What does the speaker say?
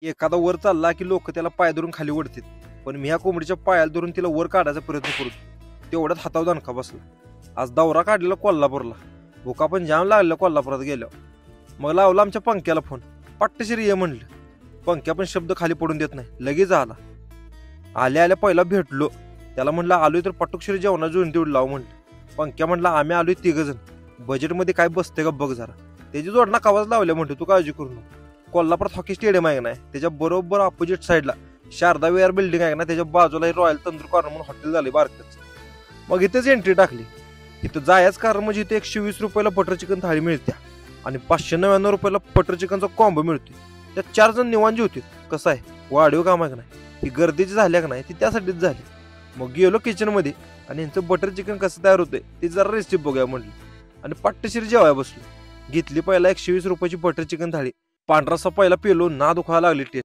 एखादा वर चालला की लोक त्याला पाय धरून खाली ओढतात, पण मी ह्या कोंबडीच्या पायाला धरून तिला वर काढायचा प्रयत्न करतो. तेवढ्यात हातावर दणका बसला. आज दौरा काढलेला कोल्हापूरला. भुका पण जाम लागलेला कोल्हापुरात गेल्यावर. मग लावला आमच्या पंक्याला फोन. पट्टशिरी ये म्हणलं. पंक्या पण शब्द खाली पडून देत नाही, लगेच आला. आल्या आल्या पहिला भेटलो. त्याला म्हणलं आलोय तर पटुकशिरी जेवणा जुळून तेवढं लाव म्हणलं. पंक्या म्हणला आम्ही आलोय 3 जण. बजेटमध्ये काय बसते का बघ जरा. त्याची जोडणा कावाच लावल्या म्हणतो, तू काळजी करू नको. कोल्हापुरात हॉकी स्टेडियम आहे ना, त्याच्या बरोबर ऑपोजिट साईडला शारदा वेअर बिल्डिंग आहे ना, त्याच्या बाजूला रॉयल तंदूर कॉर्नर म्हणून हॉटेल झाले बारकच. मग इथेच एंट्री टाकली. इथं जायच कारण म्हणजे इथे 120 रुपयाला बटर चिकन थाळी मिळते आणि 599 रुपयाला बटर चिकनचा कॉम्बो मिळतोय. त्यात 4 जण निवांत जेवतील. कसं आहे, वाढीव काम आहे का नाही, ही गर्दीची झाली का नाही ती त्यासाठीच झाली. मग गेलो किचनमध्ये आणि यांचं बटर चिकन कसं तयार होतंय ते जरा रेसिपी बघूया म्हटलं आणि पट्टशिरी जेवाय बसलो. घेतली पहिला 120 रुपयाची बटर चिकन थाळी. पांढरासा पहिला पेलो, ना दुखायला लागली टेस्ट.